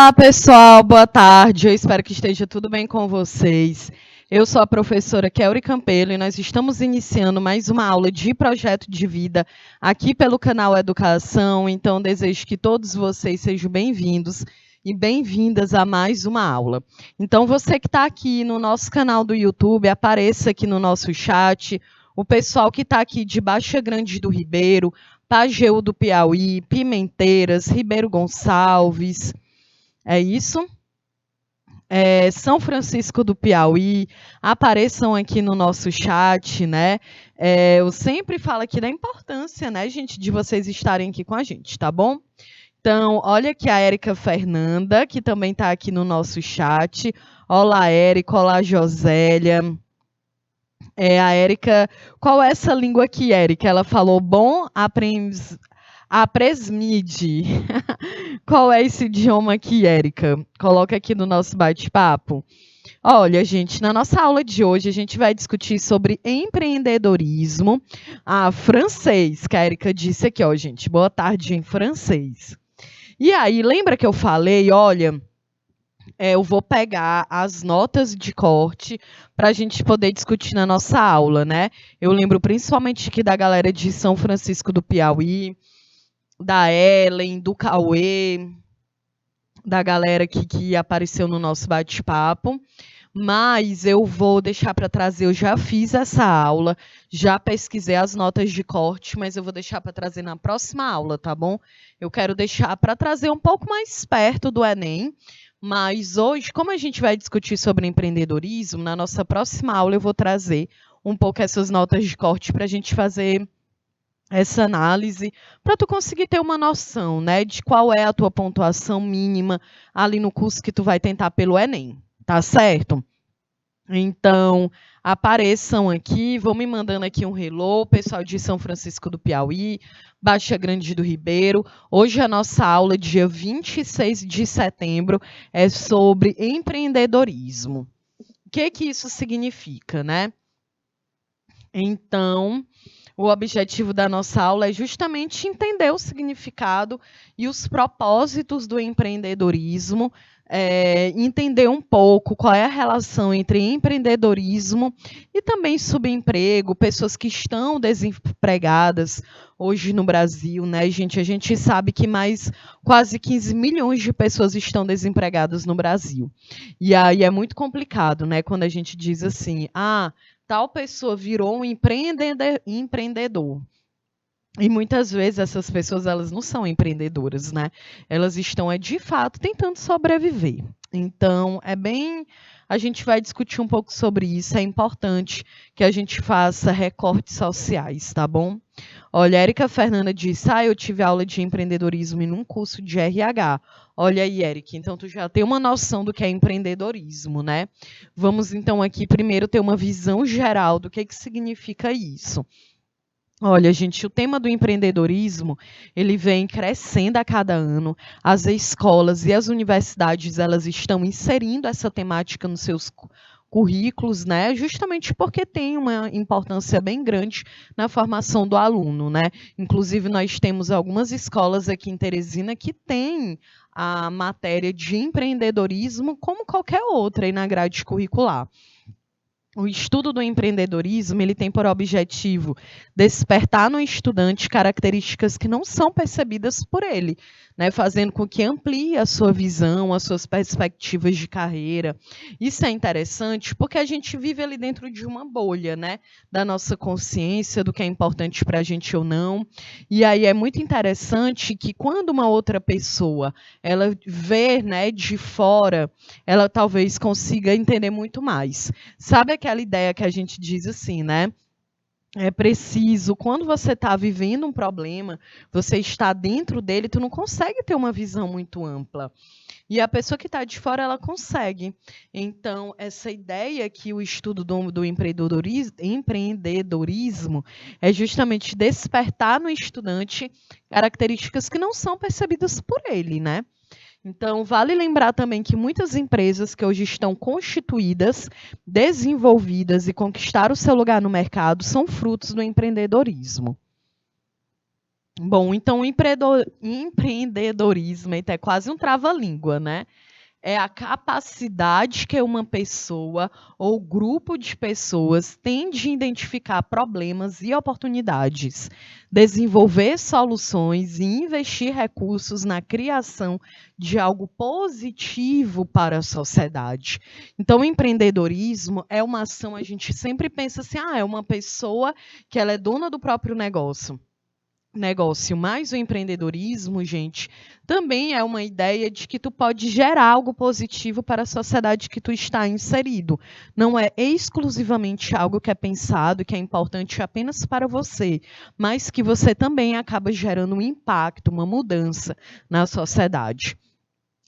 Olá, pessoal, boa tarde. Eu espero que esteja tudo bem com vocês. Eu sou a professora Kelly Campelo e nós estamos iniciando mais uma aula de projeto de vida aqui pelo canal Educação. Então, desejo que todos vocês sejam bem-vindos e bem-vindas a mais uma aula. Então, você que está aqui no nosso canal do YouTube, apareça aqui no nosso chat. O pessoal que está aqui de Baixa Grande do Ribeiro, Pajeú do Piauí, Pimenteiras, Ribeiro Gonçalves. É isso. São Francisco do Piauí, apareçam aqui no nosso chat, né? Eu sempre falo aqui da importância, né, gente, de vocês estarem aqui com a gente, tá bom? Então, olha aqui a Érica Fernanda, que também está aqui no nosso chat. Olá, Érica, olá, Josélia. A Érica, qual é essa língua aqui, Érica? Ela falou, bom, Apresmide. Qual é esse idioma aqui, Érica? Coloca aqui no nosso bate-papo. Olha, gente, na nossa aula de hoje a gente vai discutir sobre empreendedorismo francês, que a Érica disse aqui, ó, gente. Boa tarde em francês. E aí, lembra que eu falei, olha, eu vou pegar as notas de corte para a gente poder discutir na nossa aula, né? Eu lembro principalmente aqui da galera de São Francisco do Piauí, da Ellen, do Cauê, da galera que apareceu no nosso bate-papo, mas eu vou deixar para trazer, eu já fiz essa aula, já pesquisei as notas de corte, mas eu vou deixar para trazer na próxima aula, tá bom? Eu quero deixar para trazer um pouco mais perto do Enem, mas hoje, como a gente vai discutir sobre empreendedorismo, na nossa próxima aula eu vou trazer um pouco essas notas de corte para a gente fazer essa análise, para tu conseguir ter uma noção, né, de qual é a tua pontuação mínima ali no curso que tu vai tentar pelo Enem, tá certo? Então, apareçam aqui, vão me mandando aqui um hello, pessoal de São Francisco do Piauí, Baixa Grande do Ribeiro. Hoje a nossa aula, dia 26 de setembro, é sobre empreendedorismo. O que isso significa, né? Então, o objetivo da nossa aula é justamente entender o significado e os propósitos do empreendedorismo, entender um pouco qual é a relação entre empreendedorismo e também subemprego, pessoas que estão desempregadas hoje no Brasil, né, gente? A gente sabe que mais quase 15 milhões de pessoas estão desempregadas no Brasil. E aí é muito complicado, né, quando a gente diz assim, tal pessoa virou um empreendedor. E muitas vezes essas pessoas elas não são empreendedoras, né? Elas estão, de fato, tentando sobreviver. Então, a gente vai discutir um pouco sobre isso. É importante que a gente faça recortes sociais, tá bom? Olha, a Érica Fernanda disse, eu tive aula de empreendedorismo em um curso de RH. Olha aí, Érica, então tu já tem uma noção do que é empreendedorismo, né? Vamos, então, aqui primeiro ter uma visão geral do que significa isso. Olha, gente, o tema do empreendedorismo, ele vem crescendo a cada ano. As escolas e as universidades, elas estão inserindo essa temática nos seus currículos, né? Justamente porque tem uma importância bem grande na formação do aluno, né? Inclusive, nós temos algumas escolas aqui em Teresina que têm a matéria de empreendedorismo como qualquer outra aí na grade curricular. O estudo do empreendedorismo ele tem por objetivo despertar no estudante características que não são percebidas por ele, né, fazendo com que amplie a sua visão, as suas perspectivas de carreira. Isso é interessante porque a gente vive ali dentro de uma bolha, né, da nossa consciência, do que é importante para a gente ou não. E aí é muito interessante que quando uma outra pessoa ela vê, né, de fora, ela talvez consiga entender muito mais. Sabe aquela ideia que a gente diz assim, né? É preciso, quando você está vivendo um problema, você está dentro dele, tu não consegue ter uma visão muito ampla. E a pessoa que está de fora, ela consegue. Então, essa ideia que o estudo do empreendedorismo é justamente despertar no estudante características que não são percebidas por ele, né? Então, vale lembrar também que muitas empresas que hoje estão constituídas, desenvolvidas e conquistaram o seu lugar no mercado são frutos do empreendedorismo. Bom, então o empreendedorismo, eita, é quase um trava-língua, né? É a capacidade que uma pessoa ou grupo de pessoas tem de identificar problemas e oportunidades, desenvolver soluções e investir recursos na criação de algo positivo para a sociedade. Então, o empreendedorismo é uma ação, a gente sempre pensa assim, é uma pessoa que ela é dona do próprio negócio, mas o empreendedorismo, gente, também é uma ideia de que tu pode gerar algo positivo para a sociedade que tu está inserido. Não é exclusivamente algo que é pensado, que é importante apenas para você, mas que você também acaba gerando um impacto, uma mudança na sociedade.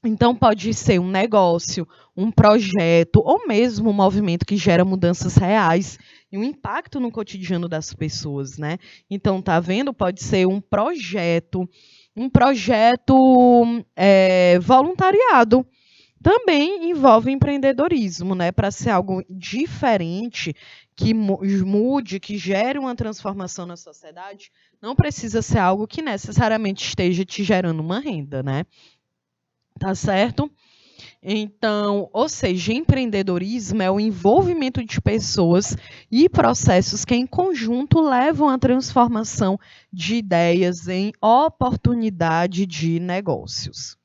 Então, pode ser um negócio, um projeto, ou mesmo um movimento que gera mudanças reais e um impacto no cotidiano das pessoas, né? Então, tá vendo? Pode ser um projeto voluntariado. Também envolve empreendedorismo, né? Para ser algo diferente, que mude, que gere uma transformação na sociedade, não precisa ser algo que necessariamente esteja te gerando uma renda, né? Tá certo? Então, ou seja, empreendedorismo é o envolvimento de pessoas e processos que, em conjunto, levam à transformação de ideias em oportunidade de negócios.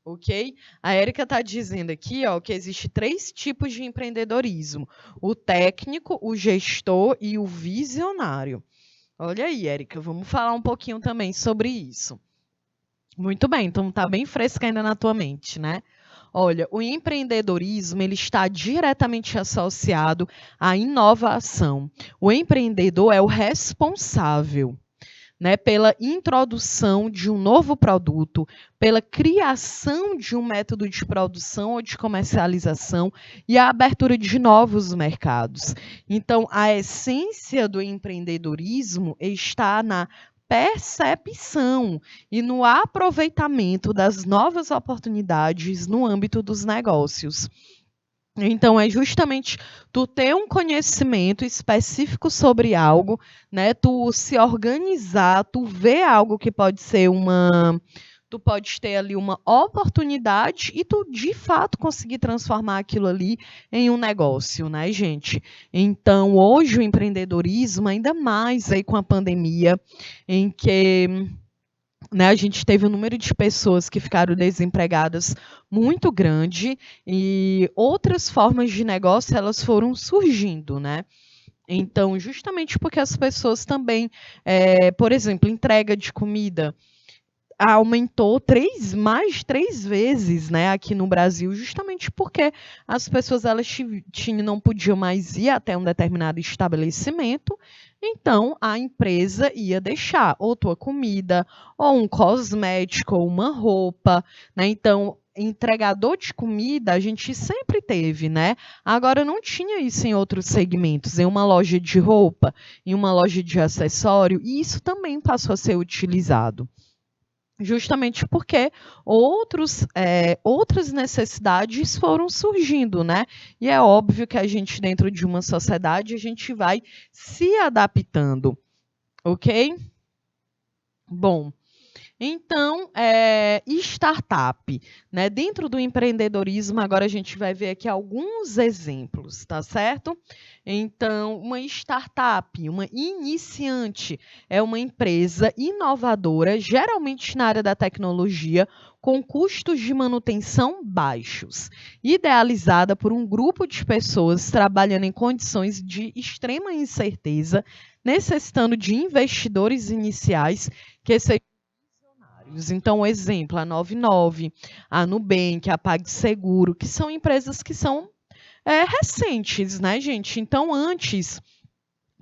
Ok? A Érica está dizendo aqui, ó, que existe 3 tipos de empreendedorismo: o técnico, o gestor e o visionário. Olha aí, Érica, vamos falar um pouquinho também sobre isso. Muito bem, então está bem fresca ainda na tua mente, né? Olha, o empreendedorismo ele está diretamente associado à inovação. O empreendedor é o responsável, né, pela introdução de um novo produto, pela criação de um método de produção ou de comercialização e a abertura de novos mercados. Então, a essência do empreendedorismo está na percepção e no aproveitamento das novas oportunidades no âmbito dos negócios. Então, é justamente tu ter um conhecimento específico sobre algo, né? Tu se organizar, tu ver algo que pode ser tu pode ter ali uma oportunidade e tu, de fato, conseguir transformar aquilo ali em um negócio, né, gente? Então, hoje o empreendedorismo, ainda mais aí com a pandemia, em que né, a gente teve um número de pessoas que ficaram desempregadas muito grande e outras formas de negócio elas foram surgindo, né? Então, justamente porque as pessoas também, por exemplo, entrega de comida aumentou mais de 3 vezes, né, aqui no Brasil, justamente porque as pessoas elas não podiam mais ir até um determinado estabelecimento, então a empresa ia deixar ou tua comida, ou um cosmético, ou uma roupa, né? Então, entregador de comida a gente sempre teve, né? Agora não tinha isso em outros segmentos, em uma loja de roupa, em uma loja de acessório, e isso também passou a ser utilizado. Justamente porque outras necessidades foram surgindo, né? E é óbvio que a gente, dentro de uma sociedade, a gente vai se adaptando, ok? Bom, então, startup, né? Dentro do empreendedorismo, agora a gente vai ver aqui alguns exemplos, tá certo? Então, uma startup, uma iniciante, é uma empresa inovadora, geralmente na área da tecnologia, com custos de manutenção baixos, idealizada por um grupo de pessoas trabalhando em condições de extrema incerteza, necessitando de investidores iniciais que sejam visionários. Então, exemplo, a 99, a Nubank, a PagSeguro, que são empresas que são recentes, né, gente? Então, antes,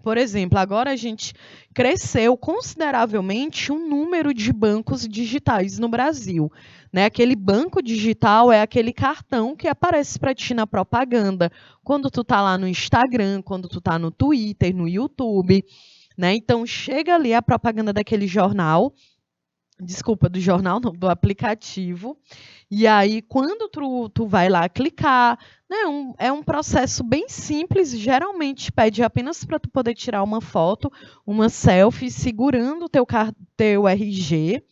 por exemplo, agora a gente cresceu consideravelmente o número de bancos digitais no Brasil. Né? Aquele banco digital é aquele cartão que aparece para ti na propaganda, quando tu tá lá no Instagram, quando tu tá no Twitter, no YouTube. Né? Então, chega ali a propaganda daquele jornal Desculpa, do jornal não, do aplicativo. E aí, quando tu vai lá clicar, né, é um processo bem simples, geralmente pede apenas para tu poder tirar uma foto, uma selfie, segurando o teu RG,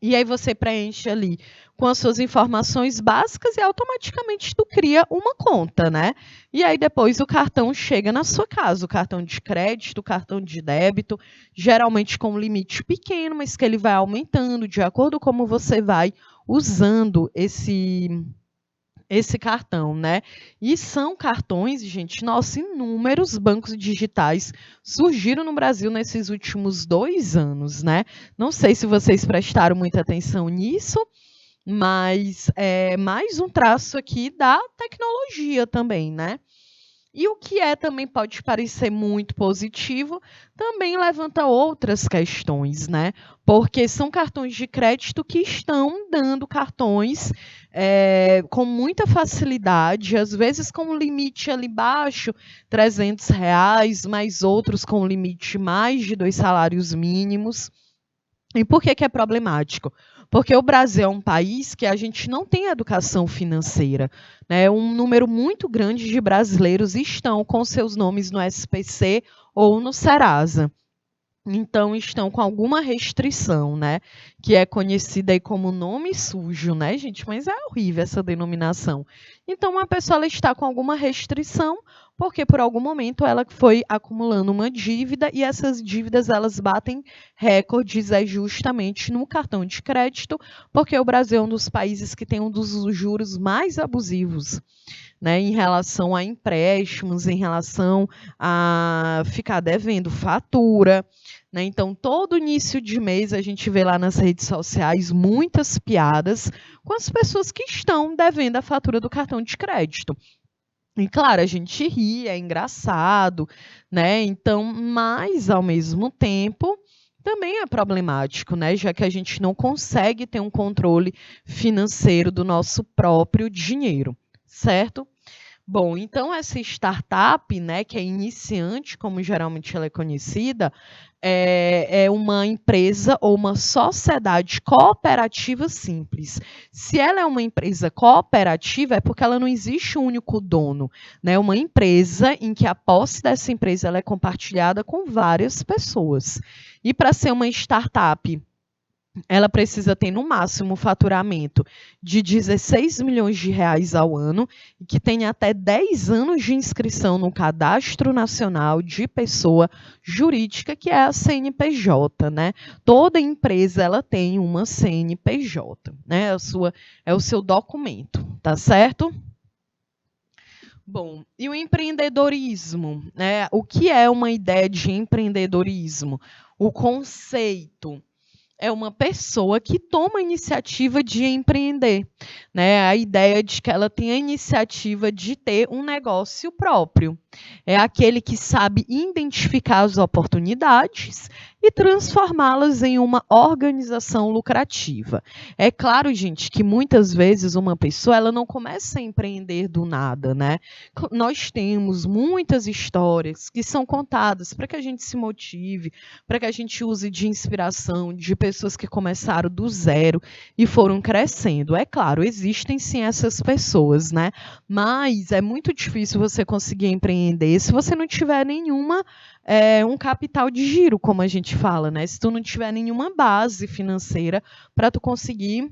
e aí você preenche ali com as suas informações básicas e automaticamente tu cria uma conta, né? E aí depois o cartão chega na sua casa, o cartão de crédito, o cartão de débito, geralmente com um limite pequeno, mas que ele vai aumentando de acordo com como você vai usando esse cartão, né? E são cartões, gente, nossa, inúmeros bancos digitais surgiram no Brasil nesses últimos 2 anos, né? Não sei se vocês prestaram muita atenção nisso, mas é mais um traço aqui da tecnologia também, né? E o que também pode parecer muito positivo, também levanta outras questões, né? Porque são cartões de crédito que estão dando cartões com muita facilidade, às vezes com um limite ali baixo, R$ 300, mas outros com um limite mais de 2 salários mínimos. E por que é problemático? Porque o Brasil é um país que a gente não tem educação financeira, né? Um número muito grande de brasileiros estão com seus nomes no SPC ou no Serasa. Então, estão com alguma restrição, né? Que é conhecida aí como nome sujo, né, gente? Mas é horrível essa denominação. Então, uma pessoa ela está com alguma restrição porque por algum momento ela foi acumulando uma dívida e essas dívidas elas batem recordes justamente no cartão de crédito, porque o Brasil é um dos países que tem um dos juros mais abusivos, né, em relação a empréstimos, em relação a ficar devendo fatura, né? Então, todo início de mês a gente vê lá nas redes sociais muitas piadas com as pessoas que estão devendo a fatura do cartão de crédito. E claro, a gente ri, é engraçado, né? Então, mas ao mesmo tempo também é problemático, né? Já que a gente não consegue ter um controle financeiro do nosso próprio dinheiro, certo? Bom, então essa startup, né, que é iniciante, como geralmente ela é conhecida, é uma empresa ou uma sociedade cooperativa simples. Se ela é uma empresa cooperativa, é porque ela não existe um único dono, né? Uma empresa em que a posse dessa empresa ela é compartilhada com várias pessoas. E para ser uma startup ela precisa ter no máximo um faturamento de 16 milhões de reais ao ano e que tenha até 10 anos de inscrição no Cadastro Nacional de Pessoa Jurídica, que é a CNPJ, né? Toda empresa ela tem uma CNPJ, né? É o seu documento, tá certo? Bom, e o empreendedorismo, né? O que é uma ideia de empreendedorismo? O conceito é uma pessoa que toma a iniciativa de empreender, né? A ideia de que ela tem a iniciativa de ter um negócio próprio. É aquele que sabe identificar as oportunidades e transformá-las em uma organização lucrativa. É claro, gente, que muitas vezes uma pessoa ela não começa a empreender do nada, né? Nós temos muitas histórias que são contadas para que a gente se motive, para que a gente use de inspiração de pessoas que começaram do zero e foram crescendo. É claro, existem sim essas pessoas, né? Mas é muito difícil você conseguir empreender se você não tiver um capital de giro, como a gente fala, né? Se tu não tiver nenhuma base financeira para tu conseguir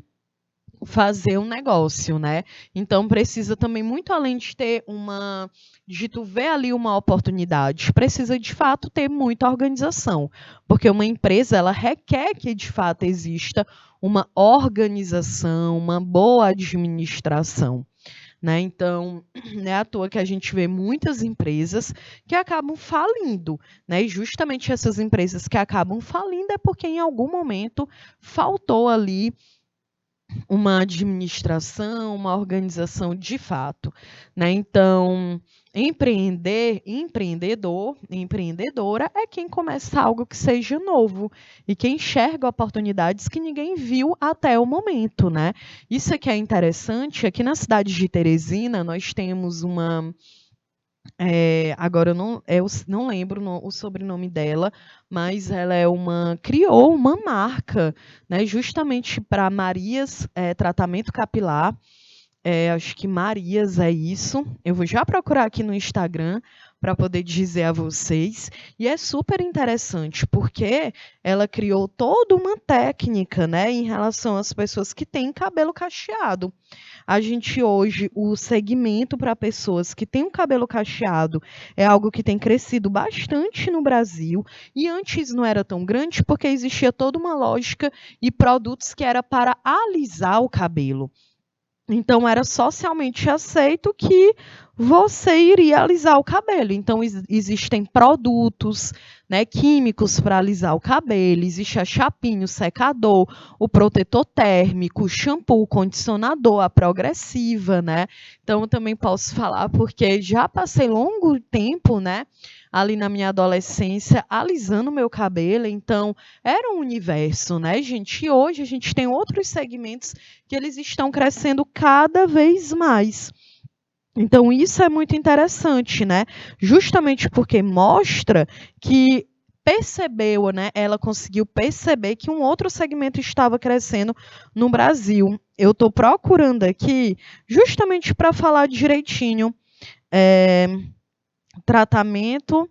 fazer um negócio, né? Então precisa também muito além de tu ver ali uma oportunidade, precisa de fato ter muita organização, porque uma empresa ela requer que de fato exista uma organização, uma boa administração. Né? Então, não é à toa que a gente vê muitas empresas que acabam falindo. Né? E justamente essas empresas que acabam falindo é porque em algum momento faltou ali uma administração, uma organização de fato. Né? Então, empreendedora é quem começa algo que seja novo e quem enxerga oportunidades que ninguém viu até o momento. Né? Isso que é interessante, aqui na cidade de Teresina nós temos Agora eu não lembro o sobrenome dela, mas ela criou uma marca, né, justamente para Marias, tratamento capilar. Acho que Marias é isso. Eu vou já procurar aqui no Instagram para poder dizer a vocês. E é super interessante, porque ela criou toda uma técnica, né, em relação às pessoas que têm cabelo cacheado. A gente hoje, o segmento para pessoas que têm um cabelo cacheado é algo que tem crescido bastante no Brasil, e antes não era tão grande porque existia toda uma lógica e produtos que era para alisar o cabelo. Então era socialmente aceito que você iria alisar o cabelo. Então existem produtos, né, químicos para alisar o cabelo, existe a chapinha, o secador, o protetor térmico, o shampoo, o condicionador, a progressiva, né? Então eu também posso falar porque já passei longo tempo, né, ali na minha adolescência alisando meu cabelo, então era um universo, né, gente? E hoje a gente tem outros segmentos que eles estão crescendo cada vez mais. Então, isso é muito interessante, né? Justamente porque mostra que percebeu, né? Ela conseguiu perceber que um outro segmento estava crescendo no Brasil. Eu estou procurando aqui justamente para falar direitinho. É, tratamento.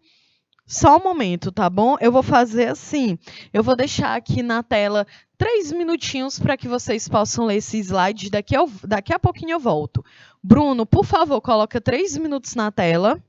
Só um momento, tá bom? Eu vou fazer assim. Eu vou deixar aqui na tela 3 minutinhos para que vocês possam ler esse slide. Daqui a pouquinho eu volto. Bruno, por favor, coloca 3 minutos na tela.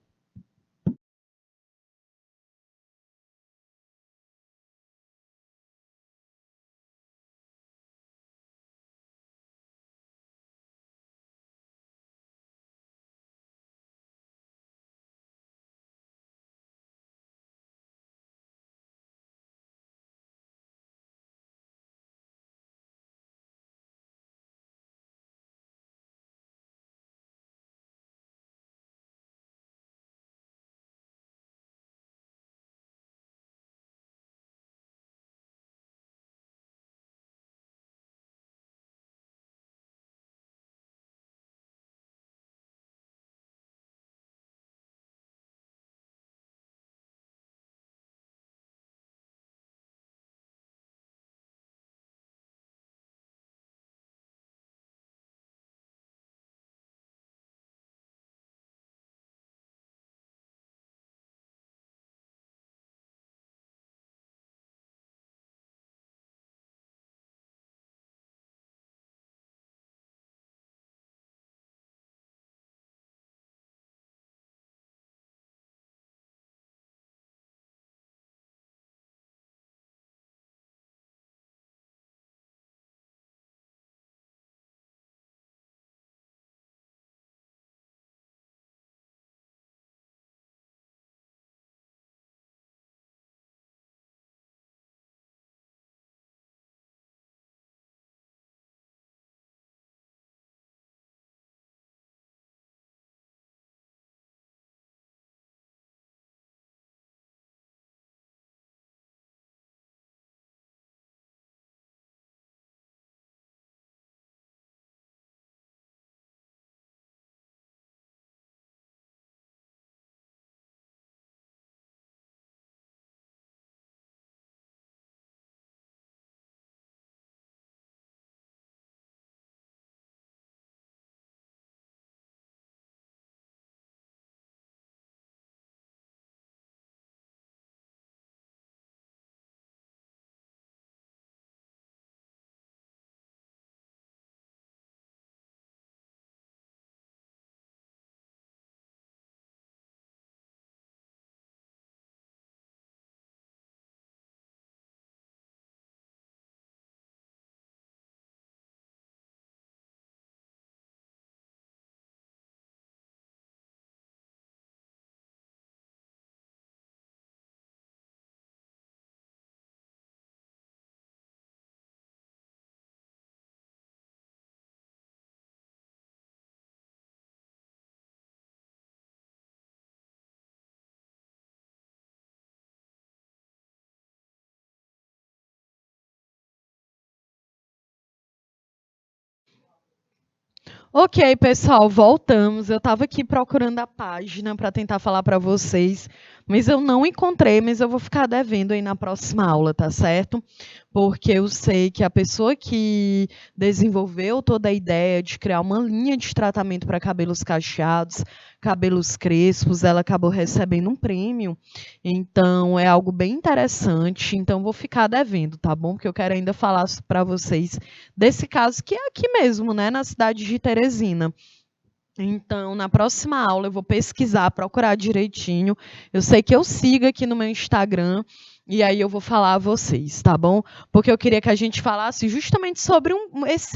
Ok, pessoal, voltamos. Eu estava aqui procurando a página para tentar falar para vocês, mas eu não encontrei, mas eu vou ficar devendo aí na próxima aula, tá certo? Porque eu sei que a pessoa que desenvolveu toda a ideia de criar uma linha de tratamento para cabelos cacheados, cabelos crespos, ela acabou recebendo um prêmio. Então, é algo bem interessante. Então, vou ficar devendo, tá bom? Porque eu quero ainda falar para vocês desse caso que é aqui mesmo, né, na cidade de Teresina. Então, na próxima aula eu vou pesquisar, procurar direitinho. Eu sei que eu sigo aqui no meu Instagram e aí eu vou falar a vocês, tá bom? Porque eu queria que a gente falasse justamente sobre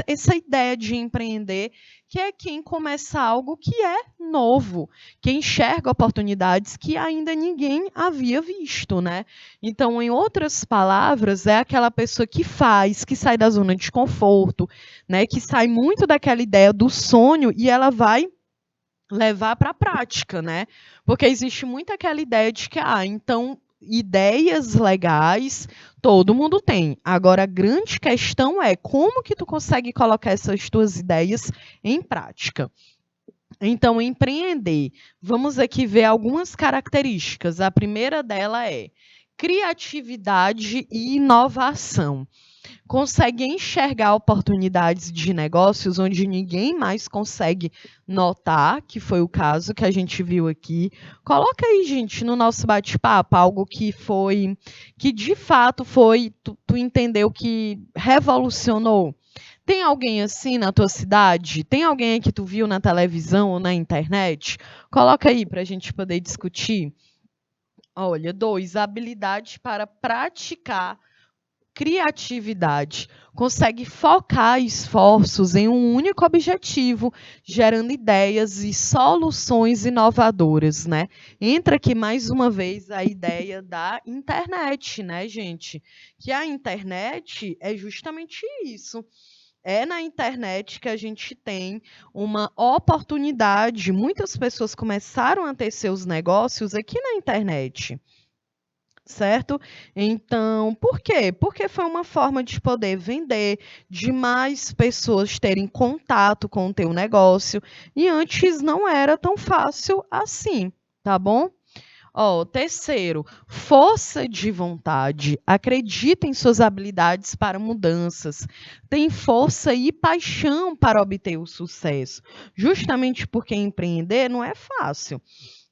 essa ideia de empreender, que é quem começa algo que é novo, que enxerga oportunidades que ainda ninguém havia visto, né? Então, em outras palavras, é aquela pessoa que faz, que sai da zona de conforto, né? Que sai muito daquela ideia do sonho e ela vai levar para a prática, né? Porque existe muito aquela ideia de que, então, ideias legais todo mundo tem. Agora, a grande questão é como que tu consegue colocar essas tuas ideias em prática. Então, empreender, vamos aqui ver algumas características. A primeira dela é criatividade e inovação. Consegue enxergar oportunidades de negócios onde ninguém mais consegue notar, que foi o caso que a gente viu aqui. Coloca aí, gente, no nosso bate-papo, algo que de fato foi, tu entendeu que revolucionou. Tem alguém assim na tua cidade? Tem alguém aí que tu viu na televisão ou na internet? Coloca aí para a gente poder discutir. Olha, 2, habilidade para praticar criatividade, consegue focar esforços em um único objetivo, gerando ideias e soluções inovadoras, né? Entra aqui mais uma vez a ideia da internet, né, gente? Que a internet é justamente isso. É na internet que a gente tem uma oportunidade. Muitas pessoas começaram a ter seus negócios aqui na internet. Certo? Então, por quê? Porque foi uma forma de poder vender, de mais pessoas terem contato com o teu negócio, e antes não era tão fácil assim, tá bom? Ó, terceiro, força de vontade. Acredita em suas habilidades para mudanças. Tem força e paixão para obter o sucesso. Justamente porque empreender não é fácil,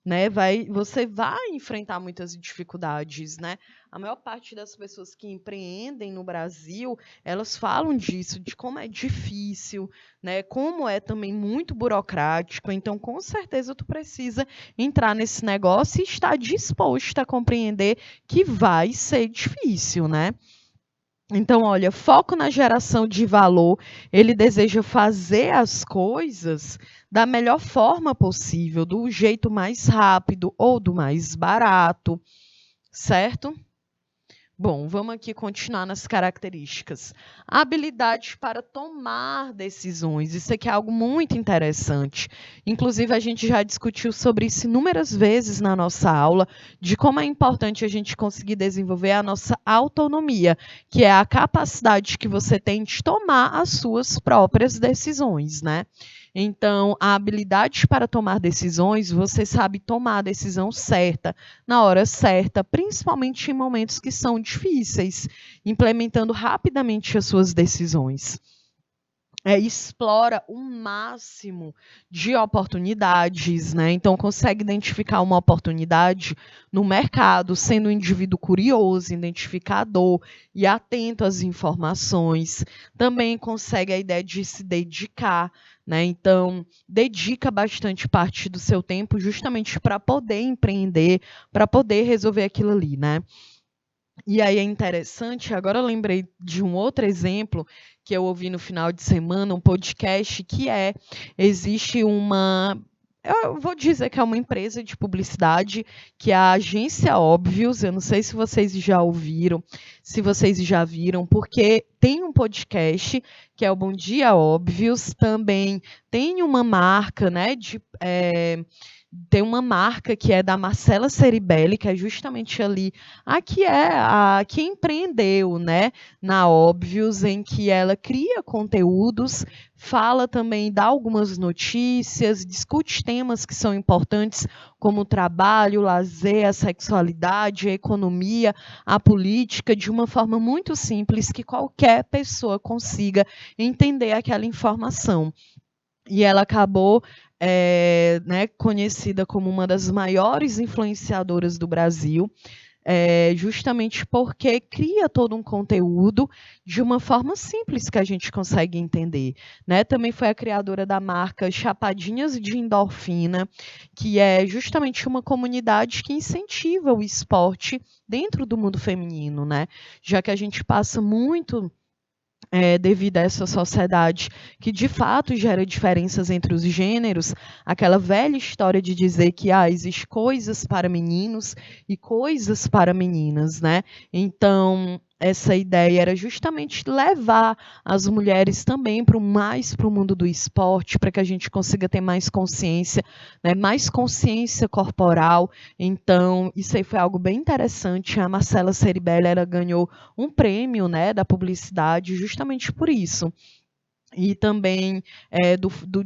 né? Você vai enfrentar muitas dificuldades, né? A maior parte das pessoas que empreendem no Brasil, elas falam disso, de como é difícil, né? Como é também muito burocrático. Então, com certeza, tu precisa entrar nesse negócio e estar disposta a compreender que vai ser difícil, né? Então, olha, foco na geração de valor, ele deseja fazer as coisas da melhor forma possível, do jeito mais rápido ou do mais barato, certo? Bom, vamos aqui continuar nas características. Habilidade para tomar decisões. Isso aqui é algo muito interessante. Inclusive, a gente já discutiu sobre isso inúmeras vezes na nossa aula, de como é importante a gente conseguir desenvolver a nossa autonomia, que é a capacidade que você tem de tomar as suas próprias decisões, né? Então, a habilidade para tomar decisões, você sabe tomar a decisão certa, na hora certa, principalmente em momentos que são difíceis, implementando rapidamente as suas decisões. Explora o máximo de oportunidades, né? Então, consegue identificar uma oportunidade no mercado, sendo um indivíduo curioso, identificador e atento às informações. Também consegue a ideia de se dedicar, né? Então, dedica bastante parte do seu tempo justamente para poder empreender, para poder resolver aquilo ali, né? E aí é interessante, agora eu lembrei de um outro exemplo que eu ouvi no final de semana, um podcast existe eu vou dizer que é uma empresa de publicidade, que é a Agência Óbvios, eu não sei se vocês já ouviram, se vocês já viram, porque tem um podcast que é o Bom Dia Óbvios. Também tem uma marca, né, tem uma marca que é da Marcela Ceribelli, que é justamente ali a que empreendeu, né, na Óbvios, em que ela cria conteúdos, fala também, dá algumas notícias, discute temas que são importantes, como o trabalho, o lazer, a sexualidade, a economia, a política, de uma forma muito simples, que qualquer pessoa consiga entender aquela informação. E ela acabou né, conhecida como uma das maiores influenciadoras do Brasil, justamente porque cria todo um conteúdo de uma forma simples que a gente consegue entender, né? Também foi a criadora da marca Chapadinhas de Endorfina, que é justamente uma comunidade que incentiva o esporte dentro do mundo feminino, né? Já que a gente passa muito devido a essa sociedade que de fato gera diferenças entre os gêneros, aquela velha história de dizer que existe coisas para meninos e coisas para meninas, né? Então, essa ideia era justamente levar as mulheres também mais para o mundo do esporte, para que a gente consiga ter mais consciência, né, mais consciência corporal. Então, isso aí foi algo bem interessante. A Marcela Ceribelli, ela ganhou um prêmio, né, da publicidade justamente por isso. E também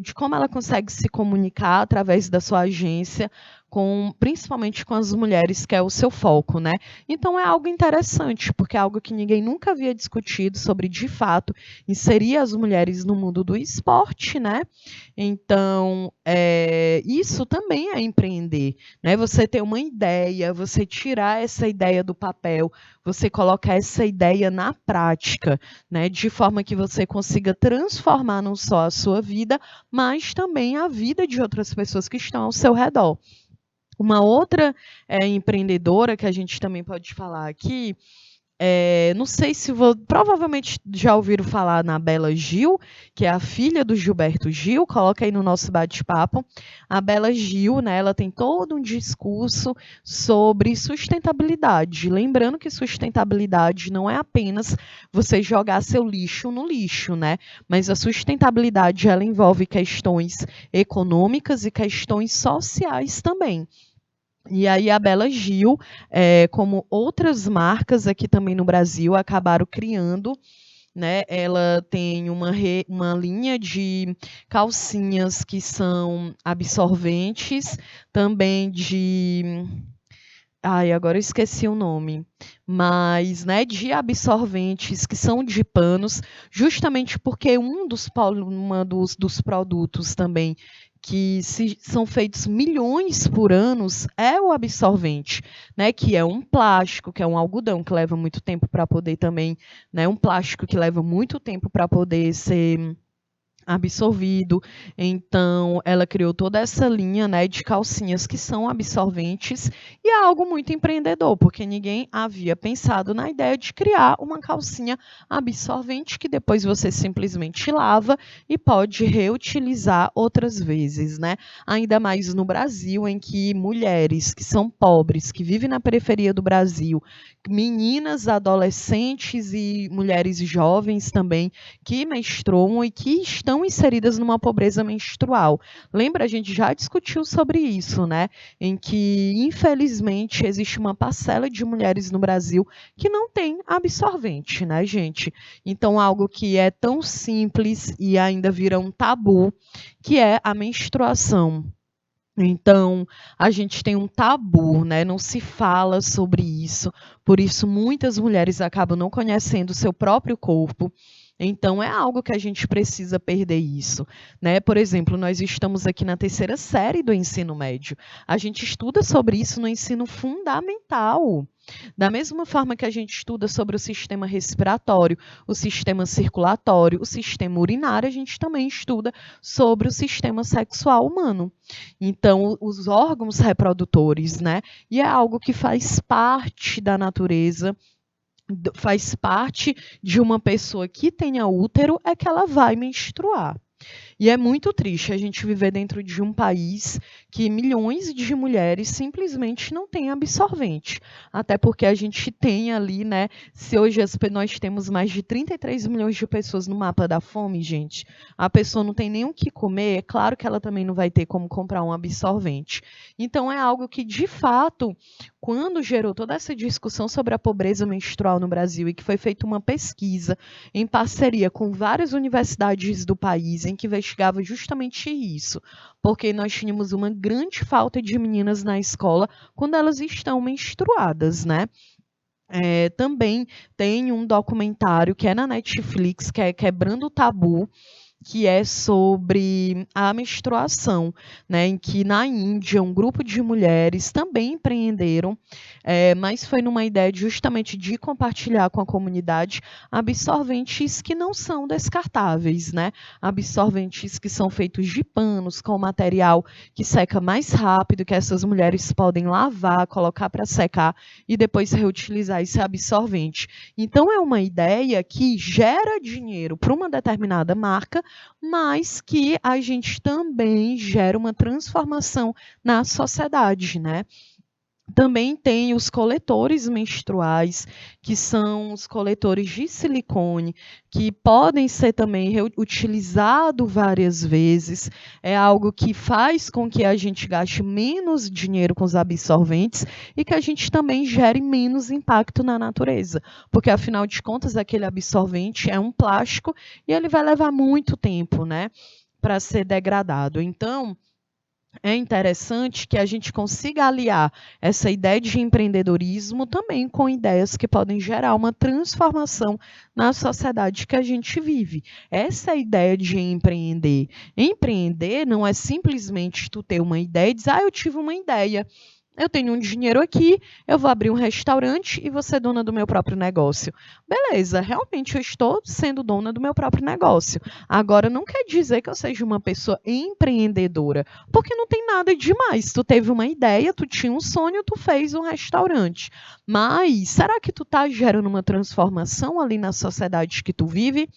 de como ela consegue se comunicar através da sua agência, principalmente com as mulheres, que é o seu foco, né? Então é algo interessante, porque é algo que ninguém nunca havia discutido sobre, de fato, inserir as mulheres no mundo do esporte, né? Então, isso também é empreender, né? Você ter uma ideia, você tirar essa ideia do papel, você colocar essa ideia na prática, né? De forma que você consiga transformar não só a sua vida, mas também a vida de outras pessoas que estão ao seu redor. Uma outra empreendedora que a gente também pode falar aqui, não sei se provavelmente já ouviram falar na Bela Gil, que é a filha do Gilberto Gil, coloca aí no nosso bate-papo. A Bela Gil, né, ela tem todo um discurso sobre sustentabilidade. Lembrando que sustentabilidade não é apenas você jogar seu lixo no lixo, né? Mas a sustentabilidade, ela envolve questões econômicas e questões sociais também. E aí a Bela Gil, como outras marcas aqui também no Brasil, acabaram criando, né? Ela tem uma linha de calcinhas que são absorventes, também agora eu esqueci o nome, mas, né, de absorventes que são de panos, justamente porque dos produtos também que são feitos milhões por anos é o absorvente, né, que é um plástico, que é um algodão que leva muito tempo para poder também, né, um plástico que leva muito tempo para poder ser absorvido. Então, ela criou toda essa linha, né, de calcinhas que são absorventes, e é algo muito empreendedor, porque ninguém havia pensado na ideia de criar uma calcinha absorvente que depois você simplesmente lava e pode reutilizar outras vezes, né? Ainda mais no Brasil, em que mulheres que são pobres, que vivem na periferia do Brasil, meninas, adolescentes e mulheres jovens também, que menstruam e que estão inseridas numa pobreza menstrual. Lembra, a gente já discutiu sobre isso, né? Em que, infelizmente, existe uma parcela de mulheres no Brasil que não tem absorvente, né, gente? Então, algo que é tão simples e ainda vira um tabu, que é a menstruação. Então, a gente tem um tabu, né? Não se fala sobre isso. Por isso, muitas mulheres acabam não conhecendo o seu próprio corpo. Então, é algo que a gente precisa perder isso, né? Por exemplo, nós estamos aqui na 3ª série do ensino médio. A gente estuda sobre isso no ensino fundamental. Da mesma forma que a gente estuda sobre o sistema respiratório, o sistema circulatório, o sistema urinário, a gente também estuda sobre o sistema sexual humano. Então, os órgãos reprodutores, né? E é algo que faz parte da natureza, faz parte de uma pessoa que tenha útero, é que ela vai menstruar. E é muito triste a gente viver dentro de um país que milhões de mulheres simplesmente não têm absorvente. Até porque a gente tem ali, né? Se hoje nós temos mais de 33 milhões de pessoas no mapa da fome, gente, a pessoa não tem nem o que comer, é claro que ela também não vai ter como comprar um absorvente. Então é algo que, de fato, quando gerou toda essa discussão sobre a pobreza menstrual no Brasil e que foi feita uma pesquisa em parceria com várias universidades do país, em que investigava justamente isso, porque nós tínhamos uma grande falta de meninas na escola quando elas estão menstruadas, né? Também tem um documentário que é na Netflix, que é Quebrando o Tabu, que é sobre a menstruação, né, em que na Índia um grupo de mulheres também empreenderam, mas foi numa ideia justamente de compartilhar com a comunidade absorventes que não são descartáveis, né, absorventes que são feitos de panos com material que seca mais rápido, que essas mulheres podem lavar, colocar para secar e depois reutilizar esse absorvente. Então é uma ideia que gera dinheiro para uma determinada marca, mas que a gente também gera uma transformação na sociedade, né? Também tem os coletores menstruais, que são os coletores de silicone, que podem ser também reutilizados várias vezes. É algo que faz com que a gente gaste menos dinheiro com os absorventes e que a gente também gere menos impacto na natureza. Porque, afinal de contas, aquele absorvente é um plástico e ele vai levar muito tempo, né, para ser degradado. Então, é interessante que a gente consiga aliar essa ideia de empreendedorismo também com ideias que podem gerar uma transformação na sociedade que a gente vive. Essa é a ideia de empreender. Empreender não é simplesmente tu ter uma ideia e dizer, eu tive uma ideia. Eu tenho um dinheiro aqui, eu vou abrir um restaurante e vou ser dona do meu próprio negócio. Beleza, realmente eu estou sendo dona do meu próprio negócio. Agora, não quer dizer que eu seja uma pessoa empreendedora, porque não tem nada demais. Tu teve uma ideia, tu tinha um sonho, tu fez um restaurante. Mas, será que tu está gerando uma transformação ali na sociedade que tu vive?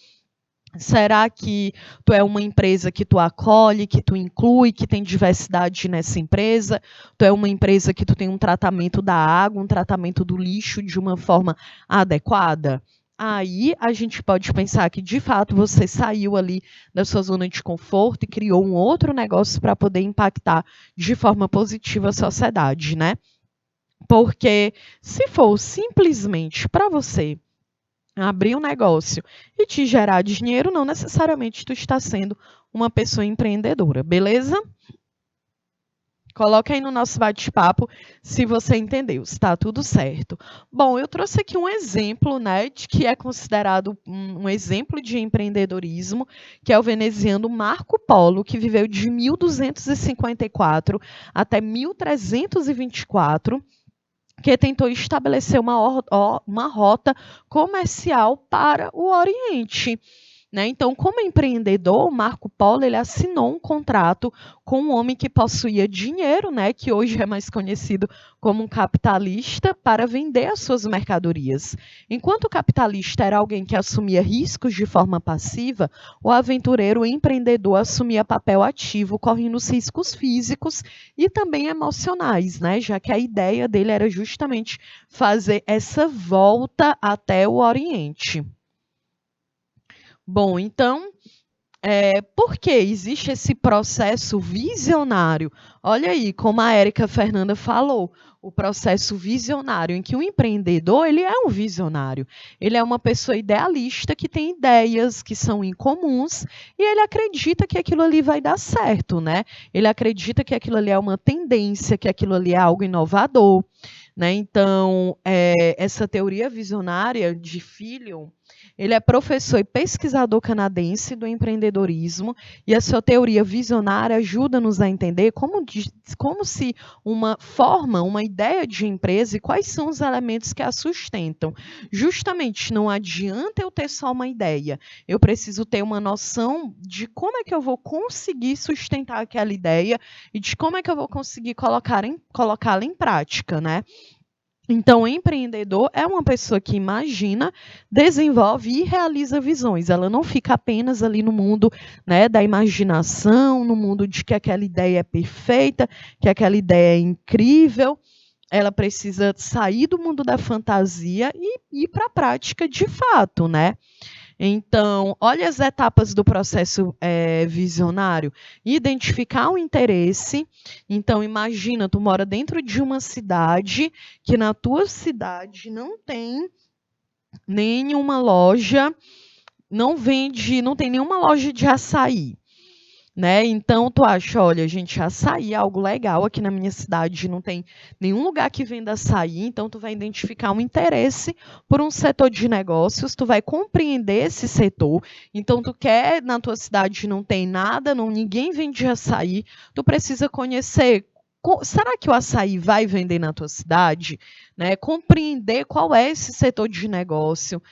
Será que tu é uma empresa que tu acolhe, que tu inclui, que tem diversidade nessa empresa? Tu é uma empresa que tu tem um tratamento da água, um tratamento do lixo de uma forma adequada? Aí a gente pode pensar que, de fato, você saiu ali da sua zona de conforto e criou um outro negócio para poder impactar de forma positiva a sociedade, né? Porque se for simplesmente para você abrir um negócio e te gerar dinheiro, não necessariamente tu está sendo uma pessoa empreendedora, beleza? Coloca aí no nosso bate-papo se você entendeu, se está tudo certo. Bom, eu trouxe aqui um exemplo, né, de que é considerado um exemplo de empreendedorismo, que é o veneziano Marco Polo, que viveu de 1254 até 1324, que tentou estabelecer uma rota comercial para o Oriente. Né? Então, como empreendedor, Marco Polo ele assinou um contrato com um homem que possuía dinheiro, né, que hoje é mais conhecido como um capitalista, para vender as suas mercadorias. Enquanto o capitalista era alguém que assumia riscos de forma passiva, o aventureiro empreendedor assumia papel ativo, correndo os riscos físicos e também emocionais, né, já que a ideia dele era justamente fazer essa volta até o Oriente. Bom, então, por que existe esse processo visionário? Olha aí, como a Érica Fernanda falou, o processo visionário, em que o empreendedor ele é um visionário. Ele é uma pessoa idealista que tem ideias que são incomuns e ele acredita que aquilo ali vai dar certo, né? Ele acredita que aquilo ali é uma tendência, que aquilo ali é algo inovador. Né? Então, essa teoria visionária de Phillips, ele é professor e pesquisador canadense do empreendedorismo, e a sua teoria visionária ajuda-nos a entender como se uma ideia de empresa e quais são os elementos que a sustentam. Justamente, não adianta eu ter só uma ideia, eu preciso ter uma noção de como é que eu vou conseguir sustentar aquela ideia e de como é que eu vou conseguir colocá-la em prática, né? Então, o empreendedor é uma pessoa que imagina, desenvolve e realiza visões. Ela não fica apenas ali no mundo, né, da imaginação, no mundo de que aquela ideia é perfeita, que aquela ideia é incrível. Ela precisa sair do mundo da fantasia e ir para a prática de fato, né? Então, olha as etapas do processo visionário. Identificar o interesse. Então, imagina, tu mora dentro de uma cidade que na tua cidade não tem nenhuma loja, não tem nenhuma loja de açaí. Né? Então, tu acha, olha, gente, açaí é algo legal aqui na minha cidade, não tem nenhum lugar que venda açaí, então tu vai identificar um interesse por um setor de negócios, tu vai compreender esse setor, então tu quer, na tua cidade não tem nada, ninguém vende açaí, tu precisa conhecer, será que o açaí vai vender na tua cidade? Né? Compreender qual é esse setor de negócio,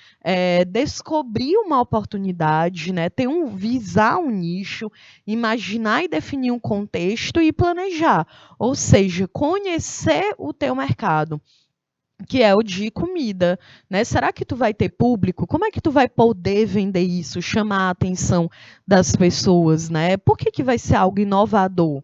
descobrir uma oportunidade, né? Visar um nicho, imaginar e definir um contexto e planejar, ou seja, conhecer o teu mercado, que é o de comida, né? Será que tu vai ter público? Como é que tu vai poder vender isso, chamar a atenção das pessoas, né? Por que vai ser algo inovador?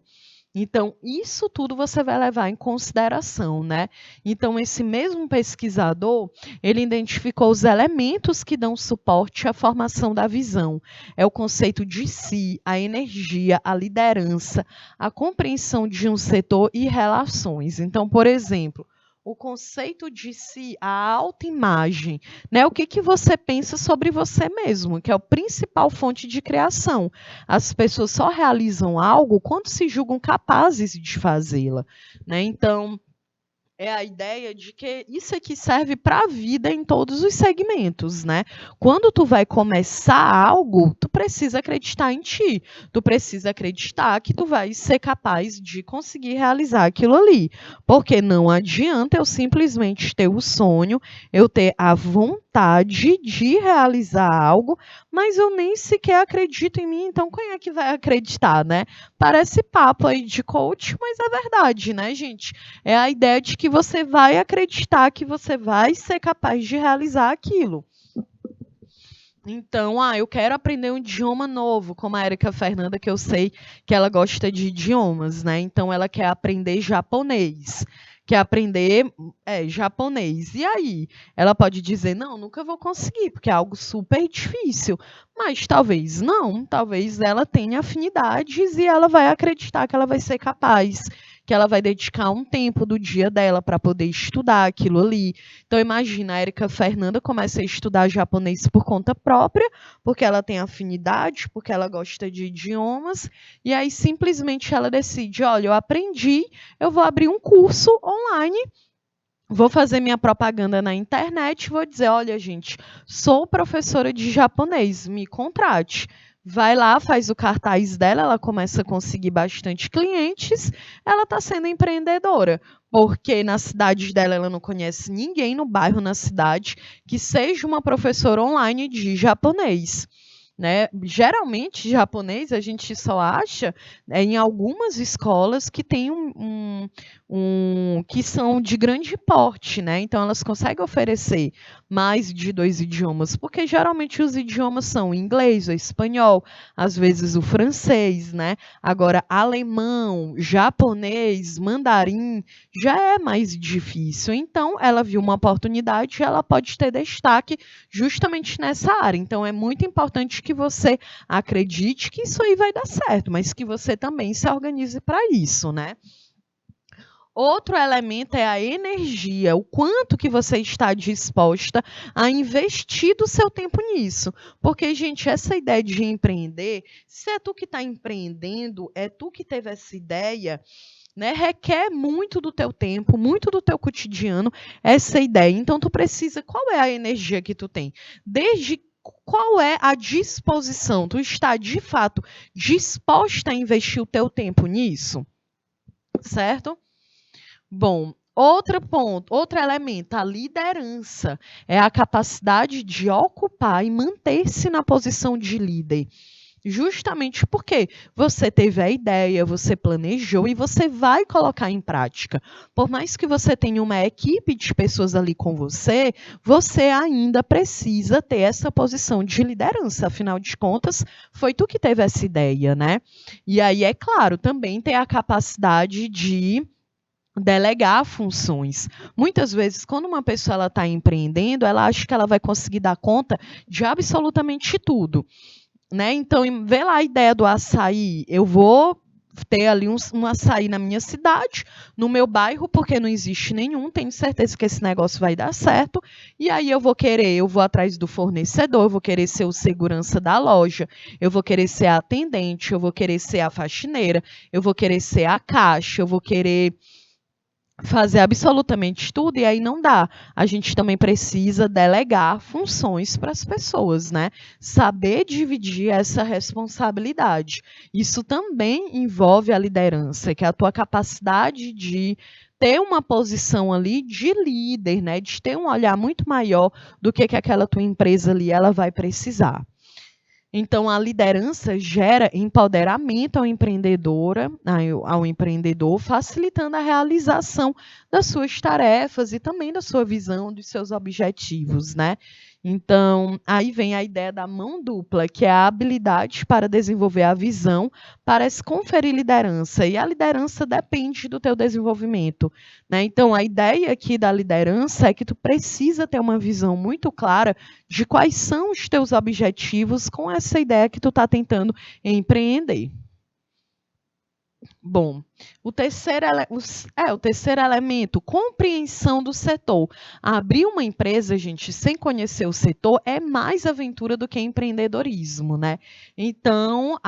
Então, isso tudo você vai levar em consideração, né? Então, esse mesmo pesquisador, ele identificou os elementos que dão suporte à formação da visão. É o conceito de si, a energia, a liderança, a compreensão de um setor e relações. Então, por exemplo, o conceito de si, a autoimagem, né? O que você pensa sobre você mesmo, que é a principal fonte de criação. As pessoas só realizam algo quando se julgam capazes de fazê-la, né? Então, é a ideia de que isso aqui serve para a vida em todos os segmentos, né? Quando tu vai começar algo, tu precisa acreditar em ti, tu precisa acreditar que tu vai ser capaz de conseguir realizar aquilo ali, porque não adianta eu simplesmente ter o sonho, eu ter a vontade de realizar algo, mas eu nem sequer acredito em mim, então quem é que vai acreditar, né? Parece papo aí de coach, mas é verdade, né, gente? É a ideia de que você vai acreditar que você vai ser capaz de realizar aquilo. Então, eu quero aprender um idioma novo, como a Érica Fernanda, que eu sei que ela gosta de idiomas, né? Então, ela quer aprender japonês. Quer aprender japonês. E aí? Ela pode dizer, não, nunca vou conseguir, porque é algo super difícil. Mas talvez não, talvez ela tenha afinidades e ela vai acreditar que ela vai ser capaz, que ela vai dedicar um tempo do dia dela para poder estudar aquilo ali. Então, imagina, a Érica Fernanda começa a estudar japonês por conta própria, porque ela tem afinidade, porque ela gosta de idiomas, e aí simplesmente ela decide, olha, eu aprendi, eu vou abrir um curso online, vou fazer minha propaganda na internet, vou dizer, olha, gente, sou professora de japonês, me contrate. Vai lá, faz o cartaz dela, ela começa a conseguir bastante clientes, ela está sendo empreendedora, porque na cidade dela ela não conhece ninguém no bairro, na cidade, que seja uma professora online de japonês. Né? Geralmente, japonês a gente só acha em algumas escolas que tem que são de grande porte, né? Então elas conseguem oferecer mais de 2 idiomas, porque geralmente os idiomas são o inglês, o espanhol, às vezes o francês, né? Agora, alemão, japonês, mandarim, já é mais difícil. Então, ela viu uma oportunidade e ela pode ter destaque justamente nessa área. Então, é muito importante que você acredite que isso aí vai dar certo, mas que você também se organize para isso, né? Outro elemento é a energia, o quanto que você está disposta a investir do seu tempo nisso. Porque, gente, essa ideia de empreender, se é tu que está empreendendo, é tu que teve essa ideia, né, requer muito do teu tempo, muito do teu cotidiano, essa ideia. Então, tu precisa, qual é a energia que tu tem? Desde qual é a disposição? Tu está, de fato, disposta a investir o teu tempo nisso? Certo? Bom, outro ponto, outro elemento, a liderança. É a capacidade de ocupar e manter-se na posição de líder. Justamente porque você teve a ideia, você planejou e você vai colocar em prática. Por mais que você tenha uma equipe de pessoas ali com você, você ainda precisa ter essa posição de liderança. Afinal de contas, foi tu que teve essa ideia, né? E aí, é claro, também ter a capacidade de delegar funções. Muitas vezes, quando uma pessoa está empreendendo, ela acha que ela vai conseguir dar conta de absolutamente tudo. Né? Então, vê lá a ideia do açaí. Eu vou ter ali um açaí na minha cidade, no meu bairro, porque não existe nenhum, tenho certeza que esse negócio vai dar certo, e aí eu vou atrás do fornecedor, eu vou querer ser o segurança da loja, eu vou querer ser a atendente, eu vou querer ser a faxineira, eu vou querer ser a caixa, eu vou querer fazer absolutamente tudo e aí não dá. A gente também precisa delegar funções para as pessoas, né? Saber dividir essa responsabilidade. Isso também envolve a liderança, que é a tua capacidade de ter uma posição ali de líder, né? De ter um olhar muito maior do que aquela tua empresa ali ela vai precisar. Então, a liderança gera empoderamento ao empreendedor, facilitando a realização das suas tarefas e também da sua visão, dos seus objetivos, né? Então, aí vem a ideia da mão dupla, que é a habilidade para desenvolver a visão, para se conferir liderança. E a liderança depende do teu desenvolvimento, né? Então, a ideia aqui da liderança é que tu precisa ter uma visão muito clara de quais são os teus objetivos com essa ideia que tu está tentando empreender. Bom, o terceiro elemento, compreensão do setor. Abrir uma empresa, gente, sem conhecer o setor é mais aventura do que empreendedorismo, né? Então,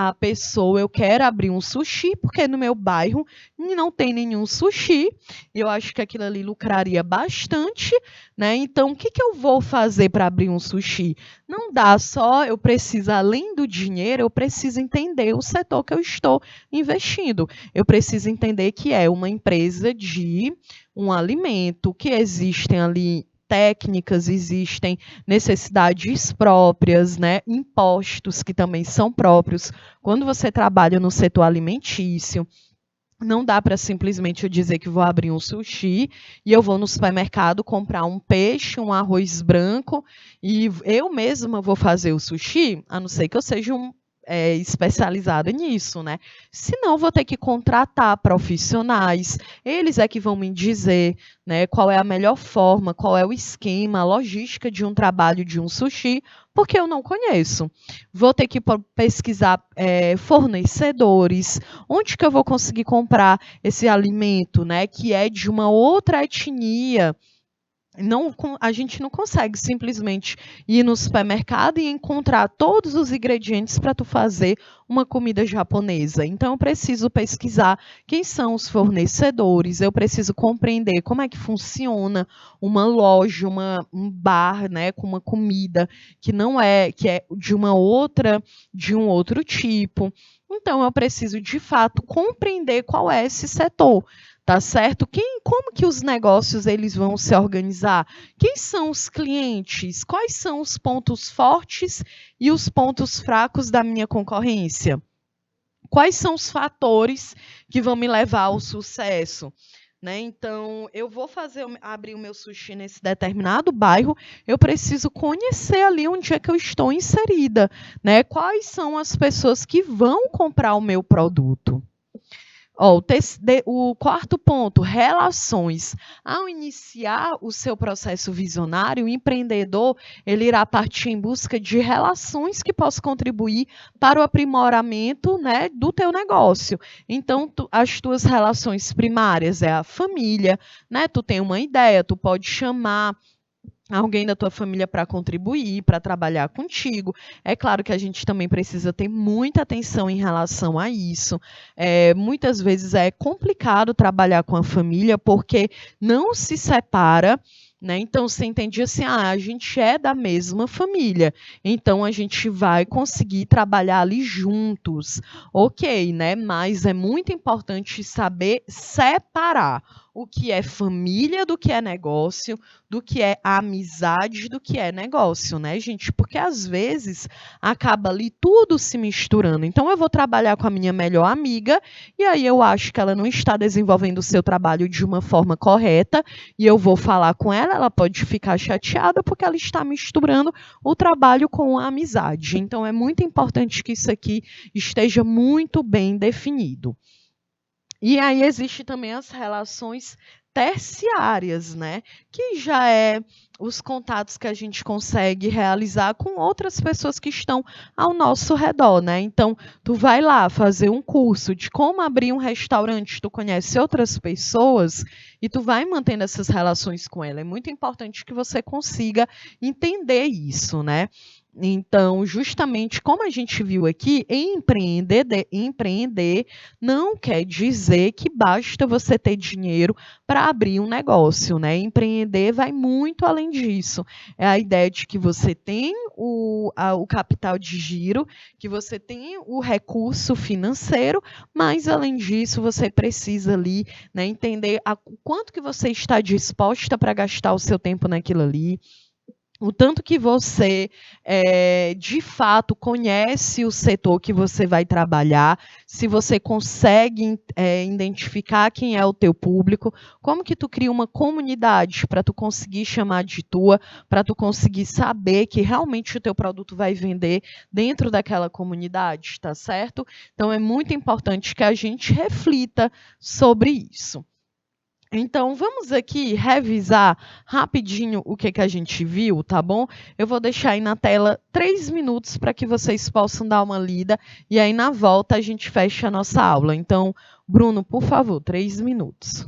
eu quero abrir um sushi, porque no meu bairro não tem nenhum sushi, e eu acho que aquilo ali lucraria bastante, né? Então, o que eu vou fazer para abrir um sushi? Não dá só, eu preciso, além do dinheiro, eu preciso entender o setor que eu estou investindo. Eu preciso entender que é uma empresa de um alimento, que existem ali técnicas, existem necessidades próprias, né? Impostos que também são próprios. Quando você trabalha no setor alimentício, não dá para simplesmente eu dizer que vou abrir um sushi e eu vou no supermercado comprar um peixe, um arroz branco e eu mesma vou fazer o sushi, a não ser que eu seja especializada nisso, né? Senão, vou ter que contratar profissionais. Eles é que vão me dizer, né, qual é a melhor forma, qual é o esquema, a logística de um trabalho de um sushi, porque eu não conheço. Vou ter que pesquisar fornecedores, onde que eu vou conseguir comprar esse alimento, né, que é de uma outra etnia. Não, a gente não consegue simplesmente ir no supermercado e encontrar todos os ingredientes para tu fazer uma comida japonesa. Então, eu preciso pesquisar quem são os fornecedores, eu preciso compreender como é que funciona uma loja, um bar, né, com uma comida que é de um outro tipo. Então, eu preciso, de fato, compreender qual é esse setor. Tá certo? Como que os negócios eles vão se organizar? Quem são os clientes? Quais são os pontos fortes e os pontos fracos da minha concorrência? Quais são os fatores que vão me levar ao sucesso? Né? Então, eu vou abrir o meu sushi nesse determinado bairro, eu preciso conhecer ali onde é que eu estou inserida, né? Quais são as pessoas que vão comprar o meu produto? O quarto ponto, relações. Ao iniciar o seu processo visionário, o empreendedor ele irá partir em busca de relações que possam contribuir para o aprimoramento, né, do teu negócio. Então, as tuas relações primárias é a família, né? Tu tem uma ideia, tu pode chamar alguém da tua família para contribuir, para trabalhar contigo. É claro que a gente também precisa ter muita atenção em relação a isso. Muitas vezes é complicado trabalhar com a família porque não se separa né? Então, você entende assim, a gente é da mesma família, então a gente vai conseguir trabalhar ali juntos, ok, né? Mas é muito importante saber separar o que é família do que é negócio, do que é amizade do que é negócio, né, gente? Porque às vezes acaba ali tudo se misturando. Então, eu vou trabalhar com a minha melhor amiga e aí eu acho que ela não está desenvolvendo o seu trabalho de uma forma correta e eu vou falar com ela, ela pode ficar chateada porque ela está misturando o trabalho com a amizade. Então, é muito importante que isso aqui esteja muito bem definido. E aí existe também as relações terciárias, né? Que já é os contatos que a gente consegue realizar com outras pessoas que estão ao nosso redor, né? Então, tu vai lá fazer um curso de como abrir um restaurante, tu conhece outras pessoas e tu vai mantendo essas relações com ela. É muito importante que você consiga entender isso, né? Então, justamente como a gente viu aqui, empreender não quer dizer que basta você ter dinheiro para abrir um negócio, né? Empreender vai muito além disso. É a ideia de que você tem o capital de giro, que você tem o recurso financeiro, mas além disso você precisa ali, né, entender o quanto que você está disposta para gastar o seu tempo naquilo ali, o tanto que você, de fato, conhece o setor que você vai trabalhar, se você consegue identificar quem é o teu público, como que tu cria uma comunidade para tu conseguir chamar de tua, para tu conseguir saber que realmente o teu produto vai vender dentro daquela comunidade, tá certo? Então, é muito importante que a gente reflita sobre isso. Então, vamos aqui revisar rapidinho o que a gente viu, tá bom? Eu vou deixar aí na tela 3 minutos para que vocês possam dar uma lida e aí na volta a gente fecha a nossa aula. Então, Bruno, por favor, 3 minutos.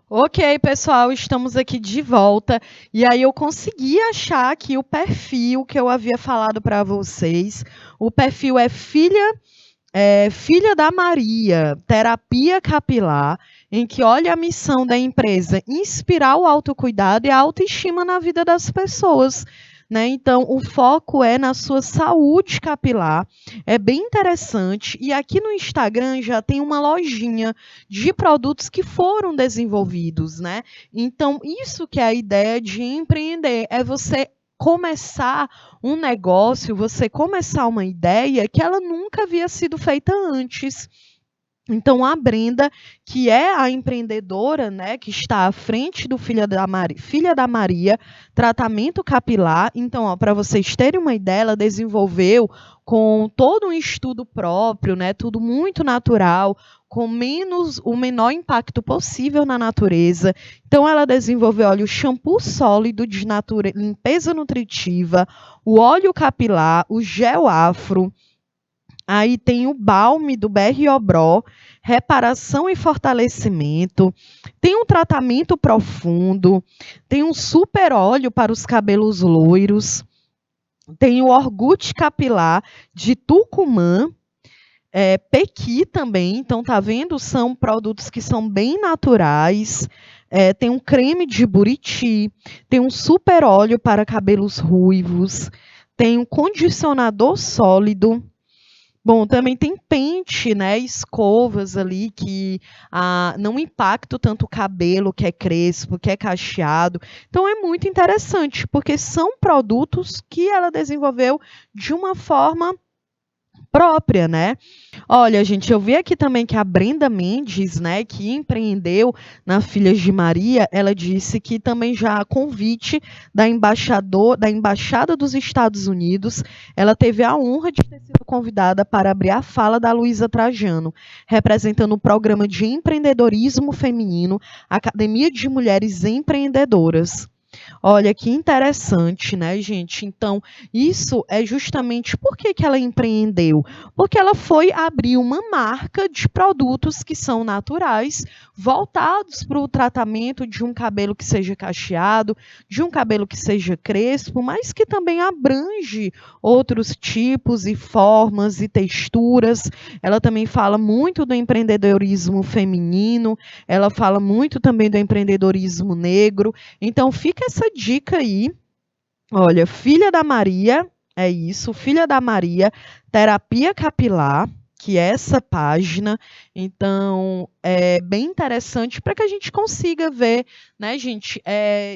Ok, pessoal, estamos aqui de volta. E aí eu consegui achar aqui o perfil que eu havia falado para vocês. O perfil é Filha da Maria, Terapia Capilar, em que olha a missão da empresa inspirar o autocuidado e a autoestima na vida das pessoas. Né? Então, o foco é na sua saúde capilar, é bem interessante. E aqui no Instagram já tem uma lojinha de produtos que foram desenvolvidos. Né? Então, isso que é a ideia de empreender, é você começar um negócio, você começar uma ideia que ela nunca havia sido feita antes. Então, a Brenda, que é a empreendedora, né, que está à frente do Filha da Maria, tratamento capilar. Então, para vocês terem uma ideia, ela desenvolveu com todo um estudo próprio, né, tudo muito natural, com o menor impacto possível na natureza. Então, ela desenvolveu, olha, o shampoo sólido de limpeza nutritiva, o óleo capilar, o gel afro. Aí tem o balme do BR-Obró, reparação e fortalecimento. Tem um tratamento profundo. Tem um super óleo para os cabelos loiros. Tem o Orgut capilar de Tucumã. Pequi também. Então, tá vendo? São produtos que são bem naturais. Tem um creme de Buriti. Tem um super óleo para cabelos ruivos. Tem um condicionador sólido. Bom, também tem pente, né, escovas ali que não impactam tanto o cabelo, que é crespo, que é cacheado. Então, é muito interessante, porque são produtos que ela desenvolveu de uma forma própria, né? Olha, gente, eu vi aqui também que a Brenda Mendes, né, que empreendeu na Filhas de Maria, ela disse que também já há convite da Embaixada dos Estados Unidos, ela teve a honra de ter sido convidada para abrir a fala da Luísa Trajano, representando o programa de empreendedorismo feminino, Academia de Mulheres Empreendedoras. Olha que interessante, né, gente? Então, isso é justamente por que ela empreendeu. Porque ela foi abrir uma marca de produtos que são naturais, voltados para o tratamento de um cabelo que seja cacheado, de um cabelo que seja crespo, mas que também abrange outros tipos e formas e texturas. Ela também fala muito do empreendedorismo feminino, ela fala muito também do empreendedorismo negro. Então, fica essa dica aí. Olha, Filha da Maria, é isso, Filha da Maria, Terapia Capilar, que é essa página. Então, é bem interessante para que a gente consiga ver, né, gente,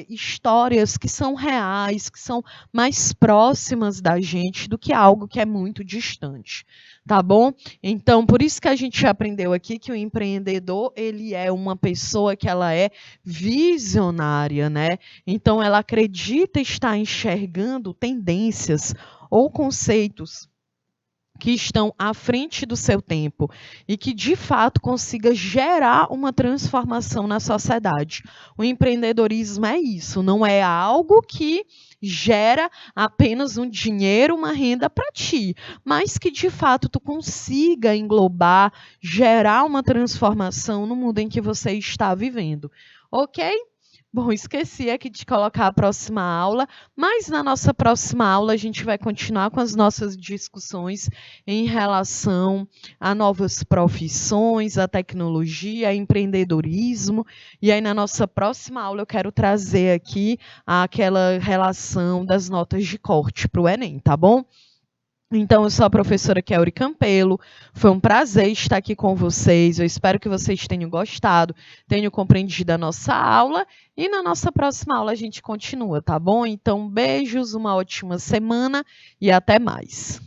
histórias que são reais, que são mais próximas da gente do que algo que é muito distante, tá bom? Então, por isso que a gente aprendeu aqui que o empreendedor, ele é uma pessoa que ela é visionária, né? Então, ela acredita estar enxergando tendências ou conceitos que estão à frente do seu tempo e que, de fato, consiga gerar uma transformação na sociedade. O empreendedorismo é isso, não é algo que gera apenas um dinheiro, uma renda para ti, mas que, de fato, tu consiga englobar, gerar uma transformação no mundo em que você está vivendo. Ok? Bom, esqueci aqui de colocar a próxima aula, mas na nossa próxima aula a gente vai continuar com as nossas discussões em relação a novas profissões, a tecnologia, a empreendedorismo. E aí, na nossa próxima aula, eu quero trazer aqui aquela relação das notas de corte para o Enem, tá bom? Então, eu sou a professora Kelly Campelo. Foi um prazer estar aqui com vocês. Eu espero que vocês tenham gostado, tenham compreendido a nossa aula. E na nossa próxima aula a gente continua, tá bom? Então, beijos, uma ótima semana e até mais.